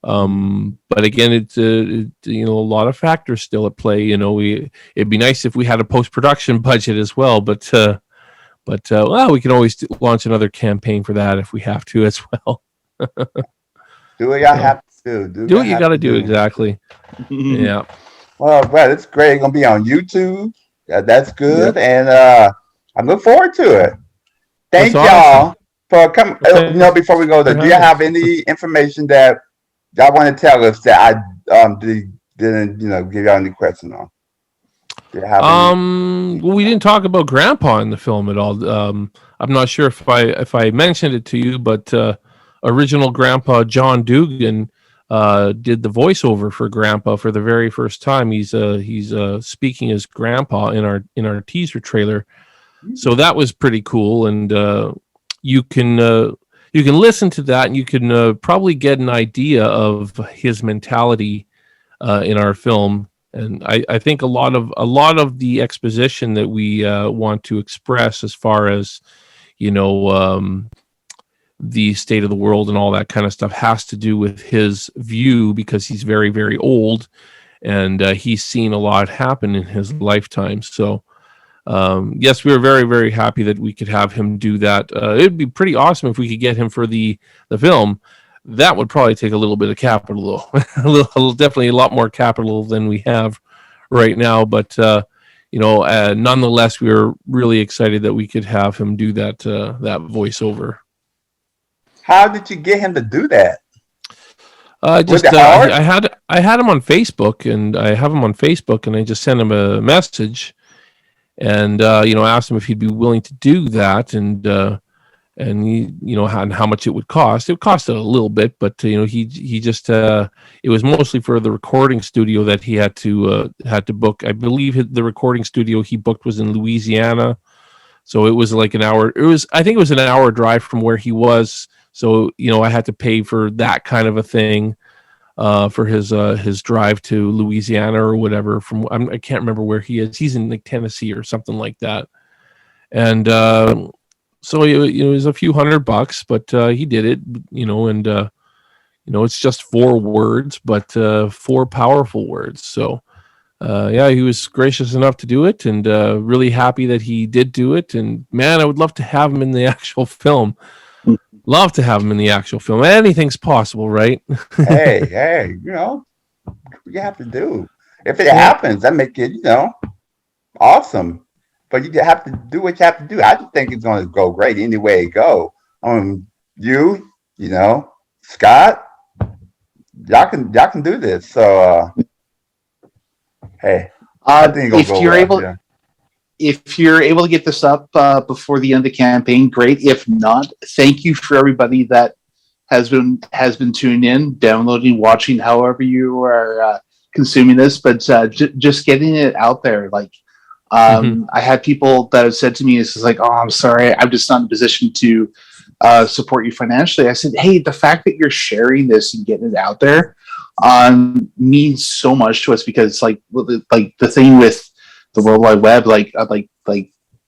But again, it's a lot of factors still at play. It'd be nice if we had a post-production budget as well, but well, we can always launch another campaign for that if we have to as well. Do what y'all have to do. Do what you got to do. Exactly. Yeah. Well, it's great. It's gonna be on YouTube. That's good, and I look forward to it. Thank That's y'all awesome. for coming. Before we go there, do you have any information that y'all want to tell us that I didn't give y'all any question on? Do you have Well, we didn't talk about Grandpa in the film at all. I'm not sure if I mentioned it to you, but original Grandpa John Dugan did the voiceover for Grandpa for the very first time. He's speaking as Grandpa in our teaser trailer, so that was pretty cool. And you can listen to that, and you can probably get an idea of his mentality in our film. And I think a lot of the exposition that we want to express, as far as the state of the world and all that kind of stuff, has to do with his view, because he's very, very old, and he's seen a lot happen in his lifetime. So yes, we were very, very happy that we could have him do that. It'd be pretty awesome if we could get him for the film. That would probably take a little bit of capital, though. Definitely a lot more capital than we have right now. But nonetheless, we were really excited that we could have him do that voiceover. How did you get him to do that? I had him on Facebook, and I have him on Facebook, and I just sent him a message, and asked him if he'd be willing to do that, and how much it would cost. It costed a little bit, but he just it was mostly for the recording studio that he had to book. I believe the recording studio he booked was in Louisiana, so it was like an hour. I think it was an hour drive from where he was. So I had to pay for that kind of a thing for his drive to Louisiana or whatever. I can't remember where he is. He's in like Tennessee or something like that, and. So it was a few $100, but he did it, and it's just 4 words, but 4 powerful words. So he was gracious enough to do it, and really happy that he did do it. And man, I would love to have him in the actual film. Love to have him in the actual film. Anything's possible, right? hey, you have to do. If it happens, that make it awesome. But you have to do what you have to do. I just think it's going to go great any way it go. Scott, y'all can do this. So, hey, I think it'll go well. If you're able to get this up before the end of the campaign, great. If not, thank you for everybody that has been tuned in, downloading, watching, however you are consuming this. But just getting it out there, like. I had people that have said to me, "It's like, oh, I'm sorry, I'm just not in a position to support you financially." I said, "Hey, the fact that you're sharing this and getting it out there means so much to us, because like the thing with the World Wide Web, like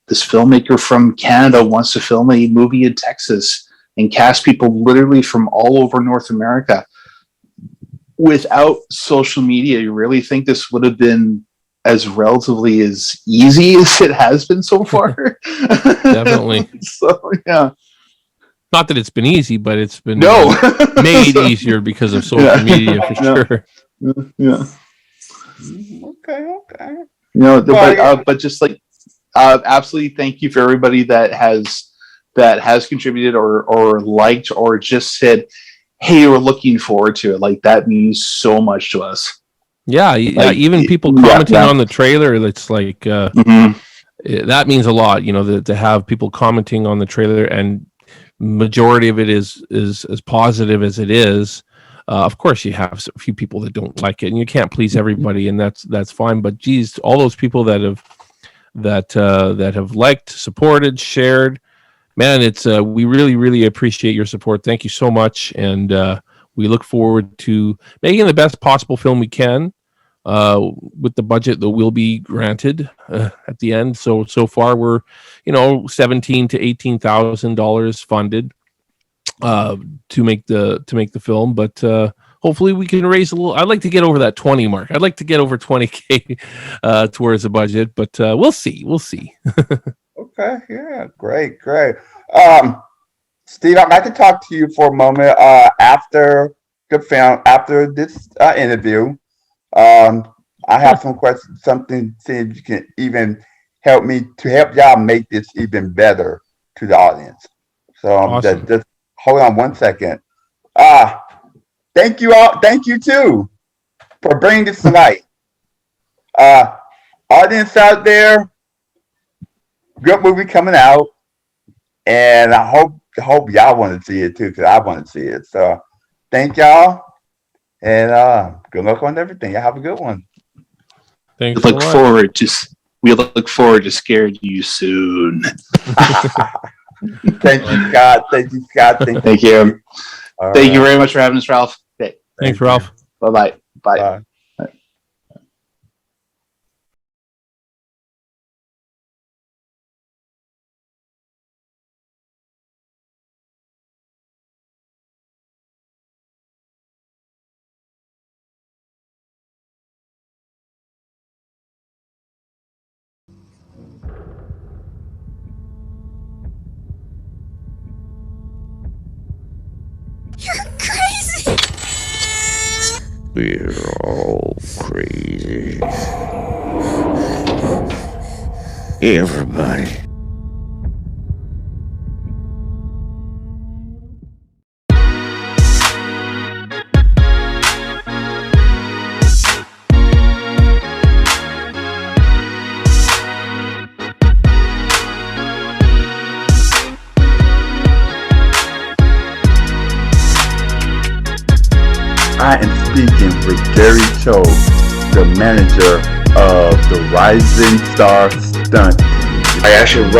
this filmmaker from Canada wants to film a movie in Texas and cast people literally from all over North America. Without social media, you really think this would have been as relatively as easy as it has been so far?" Definitely. So yeah. Not that it's been easy, but it's been made easier because of social media for sure. Yeah. Okay. But just like absolutely thank you for everybody that has contributed or liked or just said, "Hey, we're looking forward to it." Like that means so much to us. Yeah, even people commenting on the trailer, it's like that means a lot, to have people commenting on the trailer, and majority of it is as positive as it is. Of course, you have a few people that don't like it, and you can't please everybody, and that's fine. But geez, all those people that have liked, supported, shared, man, it's we really, really appreciate your support. Thank you so much, and we look forward to making the best possible film we can. With the budget that will be granted at the end. So far we're, $17,000 to $18,000 funded to make the film, but hopefully we can raise a little. I'd like to get over that 20 mark. I'd like to get over 20K towards the budget, but we'll see. We'll see. Okay, yeah, great. Steve, I'd like to talk to you for a moment after the film, after this interview. I have some questions, something, see if you can even help y'all make this even better to the audience. So Awesome. just hold on one second. Thank you all. Thank you too for bringing this to light. Audience out there, good movie coming out, and I hope y'all want to see it too, because I want to see it. So thank y'all, and good luck on everything. Y'all have a good one. Thanks. We look forward to scaring you soon. Thank you, Scott. Thank you, Scott. Thank you. All Thank you right. very much for having us, Ralph. Okay. Thanks, Ralph. Bye-bye. Bye. Bye. You're crazy! We're all crazy. Everybody. I am speaking with Gary Cho, the manager of the Rising Star Stunt Team. I actually